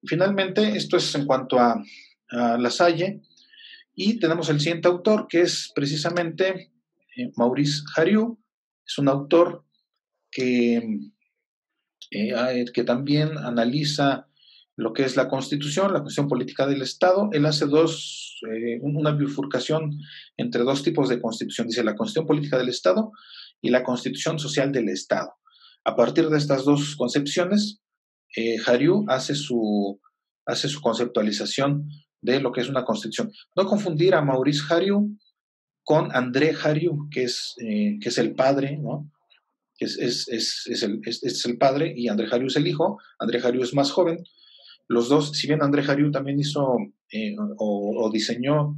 Finalmente, esto es en cuanto a La Salle, y tenemos el siguiente autor, que es precisamente Maurice Hariu. Es un autor que, que también analiza lo que es la Constitución política del Estado. Él hace una bifurcación entre dos tipos de Constitución. Dice la Constitución política del Estado y la Constitución social del Estado. A partir de estas dos concepciones, Hariu hace su conceptualización de lo que es una constitución. No confundir a Maurice Hariu con André Hariu, que es el padre, ¿no? Es el padre y André Hariu es el hijo. André Hariu es más joven. Los dos, si bien André Hariu también hizo o diseñó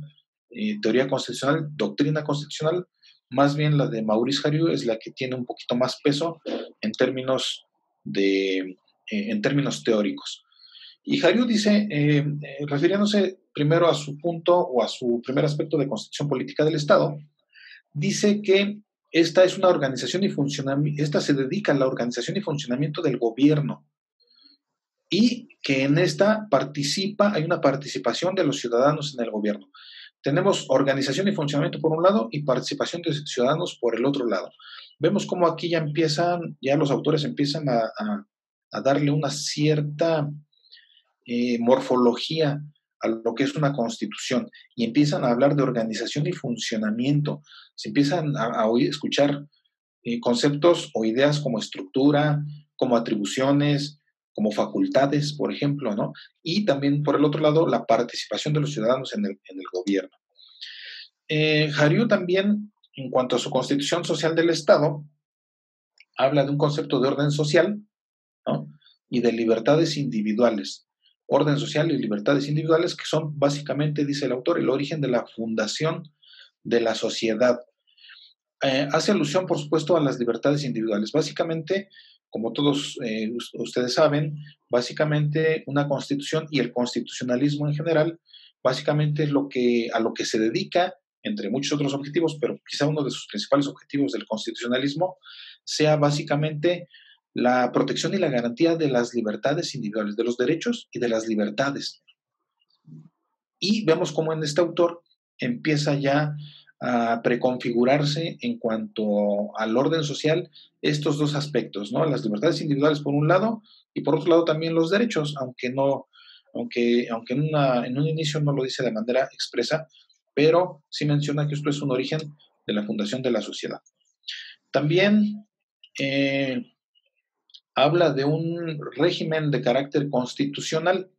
teoría constitucional, doctrina constitucional, más bien la de Maurice Hariu es la que tiene un poquito más peso en términos en términos teóricos. Y Hariu dice, refiriéndose primero a su punto o a su primer aspecto de constitución política del Estado, dice que esta es una organización y funcionamiento, esta se dedica a la organización y funcionamiento del gobierno y que en esta hay una participación de los ciudadanos en el gobierno. Tenemos organización y funcionamiento por un lado y participación de ciudadanos por el otro lado. Vemos cómo aquí ya los autores empiezan a darle una cierta morfología a lo que es una constitución y empiezan a hablar de organización y funcionamiento. Se empiezan a escuchar conceptos o ideas como estructura, como atribuciones, como facultades, por ejemplo, ¿no? Y también, por el otro lado, la participación de los ciudadanos en el gobierno. Hariu también, en cuanto a su constitución social del Estado, habla de un concepto de orden social, ¿no? Y de libertades individuales. Orden social y libertades individuales, que son básicamente, dice el autor, el origen de la fundación de la sociedad. Hace alusión, por supuesto, a las libertades individuales. Básicamente, como todos ustedes saben, básicamente una constitución y el constitucionalismo en general, básicamente es a lo que se dedica, entre muchos otros objetivos, pero quizá uno de sus principales objetivos del constitucionalismo sea básicamente la protección y la garantía de las libertades individuales, de los derechos y de las libertades. Y vemos cómo en este autor empieza ya a preconfigurarse en cuanto al orden social estos dos aspectos, ¿no? Las libertades individuales por un lado y por otro lado también los derechos, aunque en un inicio no lo dice de manera expresa, pero sí menciona que esto es un origen de la fundación de la sociedad. También habla de un régimen de carácter constitucional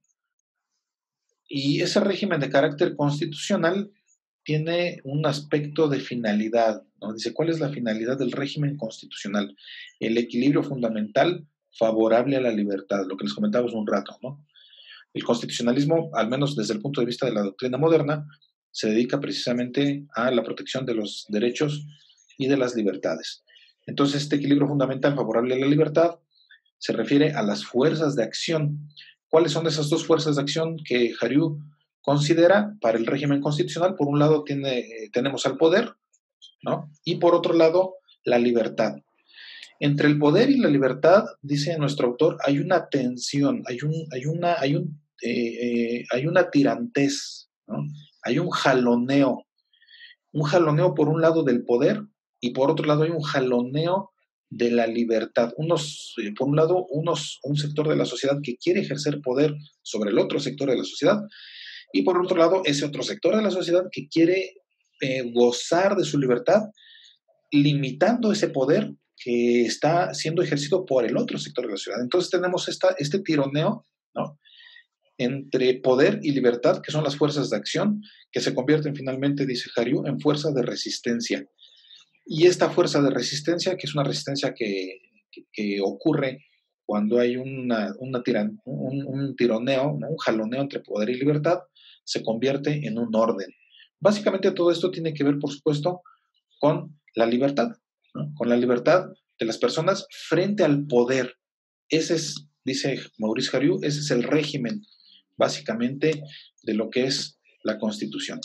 y ese régimen de carácter constitucional tiene un aspecto de finalidad, ¿no? Dice, ¿cuál es la finalidad del régimen constitucional? El equilibrio fundamental favorable a la libertad, lo que les comentábamos un rato, ¿no? El constitucionalismo, al menos desde el punto de vista de la doctrina moderna, se dedica precisamente a la protección de los derechos y de las libertades. Entonces, este equilibrio fundamental favorable a la libertad se refiere a las fuerzas de acción. ¿Cuáles son esas dos fuerzas de acción que Hariu considera para el régimen constitucional? Por un lado tenemos al poder, ¿no? Y por otro lado, la libertad. Entre el poder y la libertad, dice nuestro autor, hay una tensión, hay una tirantez, ¿no? Hay un jaloneo por un lado del poder y por otro lado hay un jaloneo de la libertad. Por un lado, un sector de la sociedad que quiere ejercer poder sobre el otro sector de la sociedad y por otro lado, ese otro sector de la sociedad que quiere gozar de su libertad, limitando ese poder que está siendo ejercido por el otro sector de la sociedad. Entonces tenemos este tironeo, ¿no? Entre poder y libertad, que son las fuerzas de acción, que se convierten finalmente, dice Hariu, en fuerza de resistencia. Y esta fuerza de resistencia, que es una resistencia que ocurre cuando hay un tironeo, ¿no? Un jaloneo entre poder y libertad, se convierte en un orden. Básicamente todo esto tiene que ver, por supuesto, con la libertad, ¿no? Con la libertad de las personas frente al poder. Ese es, dice Maurice Hariu, ese es el régimen, básicamente, de lo que es la Constitución.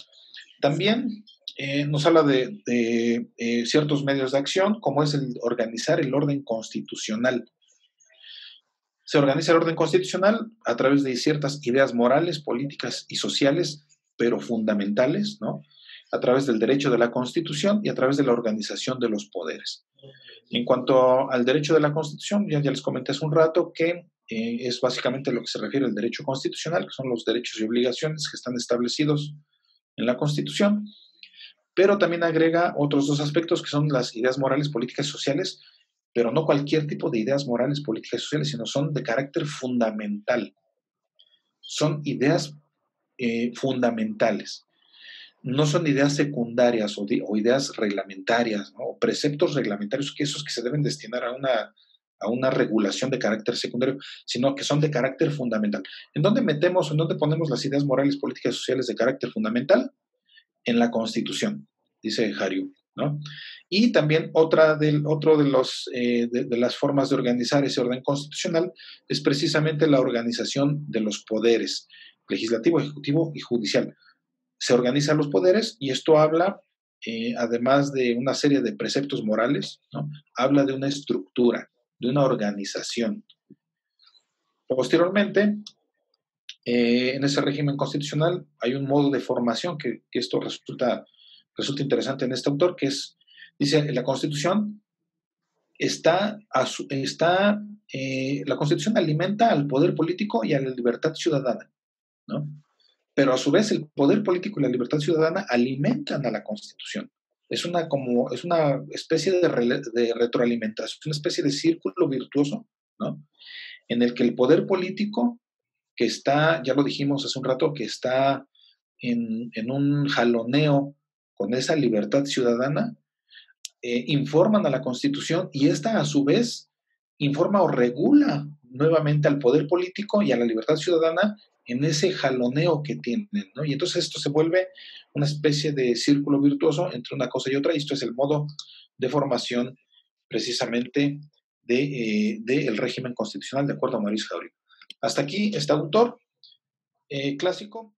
También nos habla de ciertos medios de acción, como es el organizar el orden constitucional. Se organiza el orden constitucional a través de ciertas ideas morales, políticas y sociales, pero fundamentales, ¿no? A través del derecho de la Constitución y a través de la organización de los poderes. En cuanto al derecho de la Constitución, ya les comenté hace un rato que es básicamente lo que se refiere al derecho constitucional, que son los derechos y obligaciones que están establecidos en la Constitución, pero también agrega otros dos aspectos que son las ideas morales, políticas y sociales, pero no cualquier tipo de ideas morales, políticas y sociales, sino son de carácter fundamental. Son ideas fundamentales. No son ideas secundarias o ideas reglamentarias, ¿no? O preceptos reglamentarios, que esos que se deben destinar a una regulación de carácter secundario, sino que son de carácter fundamental. ¿En dónde metemos, en dónde ponemos las ideas morales, políticas y sociales de carácter fundamental? En la Constitución, dice Hariu, ¿no? Y también otro de las formas de organizar ese orden constitucional es precisamente la organización de los poderes, legislativo, ejecutivo y judicial. Se organizan los poderes y esto habla, además de una serie de preceptos morales, ¿no? Habla de una estructura, de una organización. Posteriormente, en ese régimen constitucional hay un modo de formación que esto resulta interesante en este autor, que es, dice, la Constitución la Constitución alimenta al poder político y a la libertad ciudadana, ¿no? Pero a su vez el poder político y la libertad ciudadana alimentan a la Constitución. Es una especie de retroalimentación, una especie de círculo virtuoso, ¿no? En el que el poder político, que está, ya lo dijimos hace un rato, que está en un jaloneo con esa libertad ciudadana, informan a la Constitución y esta a su vez informa o regula nuevamente al poder político y a la libertad ciudadana en ese jaloneo que tienen, ¿no? Y entonces esto se vuelve una especie de círculo virtuoso entre una cosa y otra, y esto es el modo de formación precisamente del régimen constitucional, de acuerdo a Maurice Haury. Hasta aquí este autor clásico.